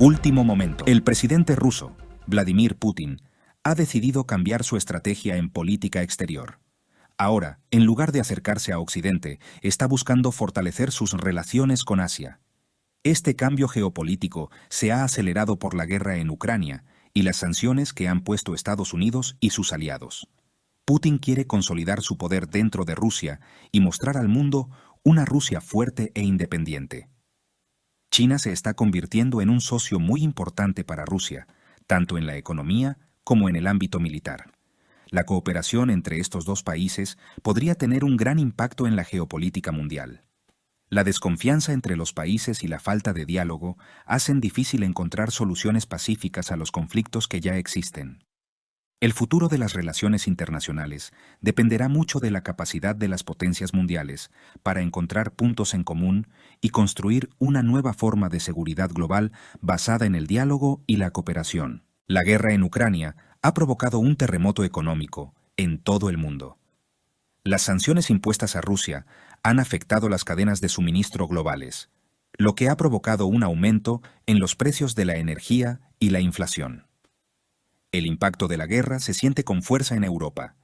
Último momento. El presidente ruso, Vladimir Putin, ha decidido cambiar su estrategia en política exterior. Ahora, en lugar de acercarse a Occidente, está buscando fortalecer sus relaciones con Asia. Este cambio geopolítico se ha acelerado por la guerra en Ucrania y las sanciones que han puesto Estados Unidos y sus aliados. Putin quiere consolidar su poder dentro de Rusia y mostrar al mundo una Rusia fuerte e independiente. China se está convirtiendo en un socio muy importante para Rusia, tanto en la economía como en el ámbito militar. La cooperación entre estos dos países podría tener un gran impacto en la geopolítica mundial. La desconfianza entre los países y la falta de diálogo hacen difícil encontrar soluciones pacíficas a los conflictos que ya existen. El futuro de las relaciones internacionales dependerá mucho de la capacidad de las potencias mundiales para encontrar puntos en común y construir una nueva forma de seguridad global basada en el diálogo y la cooperación. La guerra en Ucrania ha provocado un terremoto económico en todo el mundo. Las sanciones impuestas a Rusia han afectado las cadenas de suministro globales, lo que ha provocado un aumento en los precios de la energía y la inflación. El impacto de la guerra se siente con fuerza en Europa,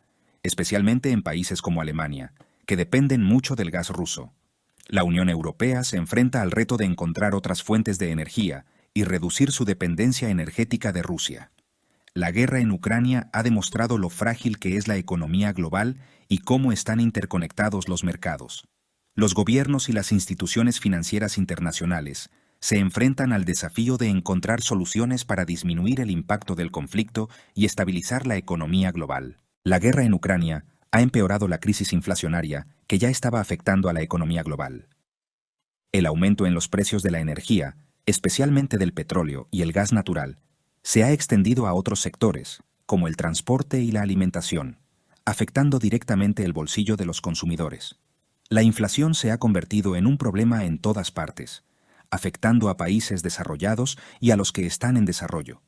especialmente en países como Alemania, que dependen mucho del gas ruso. La Unión Europea se enfrenta al reto de encontrar otras fuentes de energía y reducir su dependencia energética de Rusia. La guerra en Ucrania ha demostrado lo frágil que es la economía global y cómo están interconectados los mercados. Los gobiernos y las instituciones financieras internacionales se enfrentan al desafío de encontrar soluciones para disminuir el impacto del conflicto y estabilizar la economía global. La guerra en Ucrania ha empeorado la crisis inflacionaria que ya estaba afectando a la economía global. El aumento en los precios de la energía, especialmente del petróleo y el gas natural, se ha extendido a otros sectores, como el transporte y la alimentación, afectando directamente el bolsillo de los consumidores. La inflación se ha convertido en un problema en todas partes, afectando a países desarrollados y a los que están en desarrollo.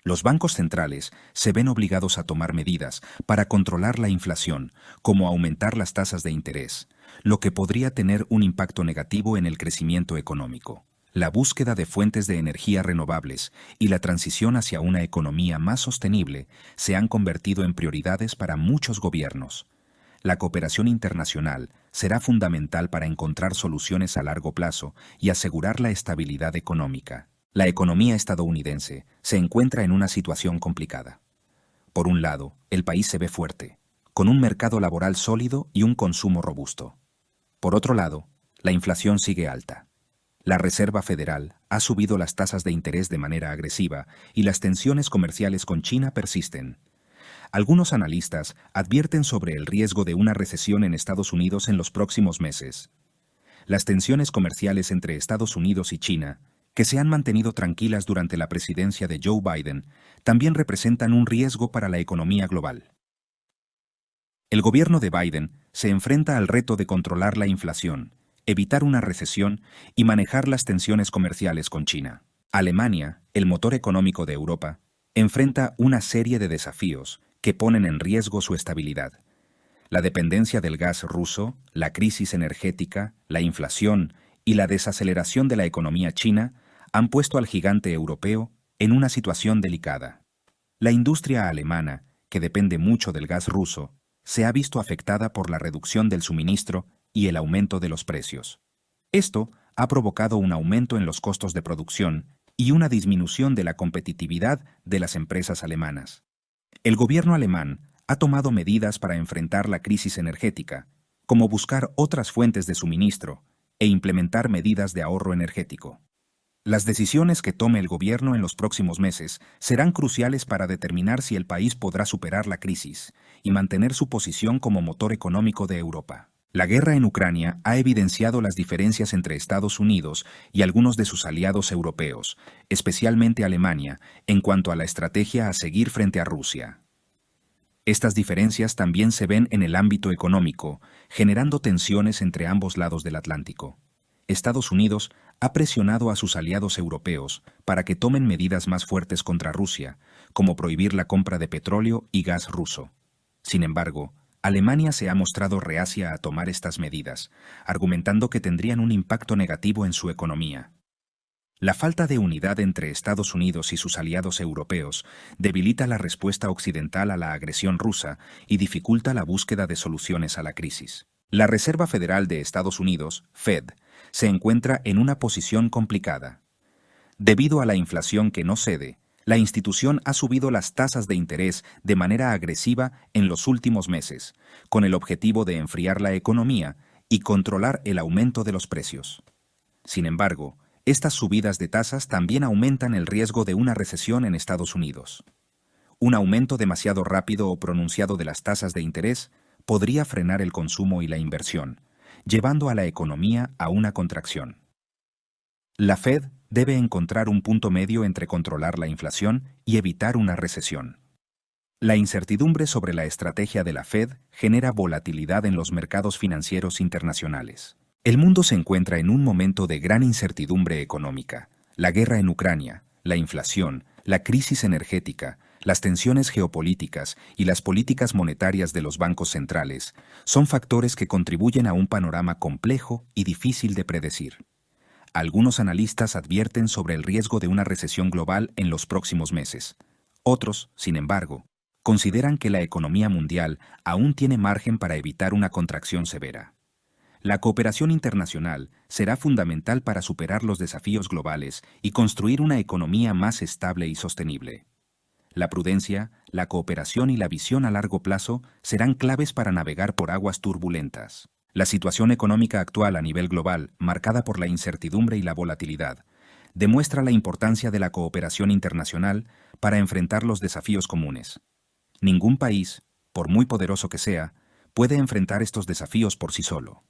Los bancos centrales se ven obligados a tomar medidas para controlar la inflación, como aumentar las tasas de interés, lo que podría tener un impacto negativo en el crecimiento económico. La búsqueda de fuentes de energía renovables y la transición hacia una economía más sostenible se han convertido en prioridades para muchos gobiernos. La cooperación internacional será fundamental para encontrar soluciones a largo plazo y asegurar la estabilidad económica. La economía estadounidense se encuentra en una situación complicada. Por un lado, el país se ve fuerte, con un mercado laboral sólido y un consumo robusto. Por otro lado, la inflación sigue alta. La Reserva Federal ha subido las tasas de interés de manera agresiva y las tensiones comerciales con China persisten. Algunos analistas advierten sobre el riesgo de una recesión en Estados Unidos en los próximos meses. Las tensiones comerciales entre Estados Unidos y China, que se han mantenido tranquilas durante la presidencia de Joe Biden, también representan un riesgo para la economía global. El gobierno de Biden se enfrenta al reto de controlar la inflación, evitar una recesión y manejar las tensiones comerciales con China. Alemania, el motor económico de Europa, enfrenta una serie de desafíos que ponen en riesgo su estabilidad. La dependencia del gas ruso, la crisis energética, la inflación y la desaceleración de la economía china han puesto al gigante europeo en una situación delicada. La industria alemana, que depende mucho del gas ruso, se ha visto afectada por la reducción del suministro y el aumento de los precios. Esto ha provocado un aumento en los costos de producción y una disminución de la competitividad de las empresas alemanas. El gobierno alemán ha tomado medidas para enfrentar la crisis energética, como buscar otras fuentes de suministro e implementar medidas de ahorro energético. Las decisiones que tome el gobierno en los próximos meses serán cruciales para determinar si el país podrá superar la crisis y mantener su posición como motor económico de Europa. La guerra en Ucrania ha evidenciado las diferencias entre Estados Unidos y algunos de sus aliados europeos, especialmente Alemania, en cuanto a la estrategia a seguir frente a Rusia. Estas diferencias también se ven en el ámbito económico, generando tensiones entre ambos lados del Atlántico. Estados Unidos ha presionado a sus aliados europeos para que tomen medidas más fuertes contra Rusia, como prohibir la compra de petróleo y gas ruso. Sin embargo, Alemania se ha mostrado reacia a tomar estas medidas, argumentando que tendrían un impacto negativo en su economía. La falta de unidad entre Estados Unidos y sus aliados europeos debilita la respuesta occidental a la agresión rusa y dificulta la búsqueda de soluciones a la crisis. La Reserva Federal de Estados Unidos, Fed, se encuentra en una posición complicada. Debido a la inflación que no cede, la institución ha subido las tasas de interés de manera agresiva en los últimos meses, con el objetivo de enfriar la economía y controlar el aumento de los precios. Sin embargo, estas subidas de tasas también aumentan el riesgo de una recesión en Estados Unidos. Un aumento demasiado rápido o pronunciado de las tasas de interés podría frenar el consumo y la inversión, llevando a la economía a una contracción. La Fed debe encontrar un punto medio entre controlar la inflación y evitar una recesión. La incertidumbre sobre la estrategia de la Fed genera volatilidad en los mercados financieros internacionales. El mundo se encuentra en un momento de gran incertidumbre económica. La guerra en Ucrania, la inflación, la crisis energética, las tensiones geopolíticas y las políticas monetarias de los bancos centrales son factores que contribuyen a un panorama complejo y difícil de predecir. Algunos analistas advierten sobre el riesgo de una recesión global en los próximos meses. Otros, sin embargo, consideran que la economía mundial aún tiene margen para evitar una contracción severa. La cooperación internacional será fundamental para superar los desafíos globales y construir una economía más estable y sostenible. La prudencia, la cooperación y la visión a largo plazo serán claves para navegar por aguas turbulentas. La situación económica actual a nivel global, marcada por la incertidumbre y la volatilidad, demuestra la importancia de la cooperación internacional para enfrentar los desafíos comunes. Ningún país, por muy poderoso que sea, puede enfrentar estos desafíos por sí solo.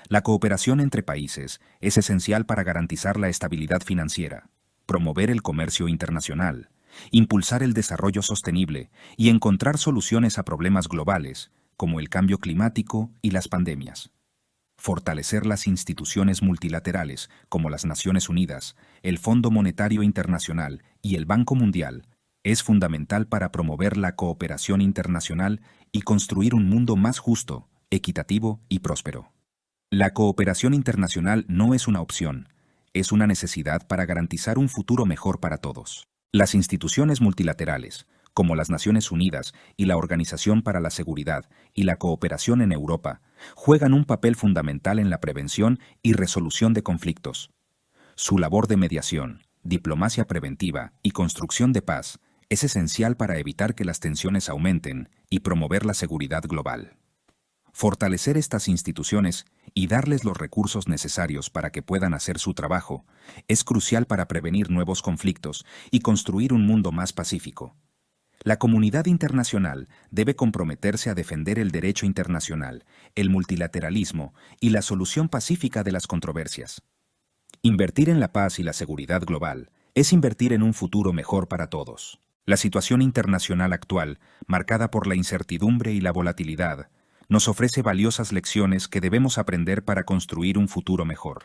La cooperación entre países es esencial para garantizar la estabilidad financiera, promover el comercio internacional, impulsar el desarrollo sostenible y encontrar soluciones a problemas globales, como el cambio climático y las pandemias. Fortalecer las instituciones multilaterales, como las Naciones Unidas, el Fondo Monetario Internacional y el Banco Mundial, es fundamental para promover la cooperación internacional y construir un mundo más justo, equitativo y próspero. La cooperación internacional no es una opción, es una necesidad para garantizar un futuro mejor para todos. Las instituciones multilaterales, como las Naciones Unidas y la Organización para la Seguridad y la Cooperación en Europa, juegan un papel fundamental en la prevención y resolución de conflictos. Su labor de mediación, diplomacia preventiva y construcción de paz es esencial para evitar que las tensiones aumenten y promover la seguridad global. Fortalecer estas instituciones y darles los recursos necesarios para que puedan hacer su trabajo es crucial para prevenir nuevos conflictos y construir un mundo más pacífico. La comunidad internacional debe comprometerse a defender el derecho internacional, el multilateralismo y la solución pacífica de las controversias. Invertir en la paz y la seguridad global es invertir en un futuro mejor para todos. La situación internacional actual, marcada por la incertidumbre y la volatilidad, nos ofrece valiosas lecciones que debemos aprender para construir un futuro mejor.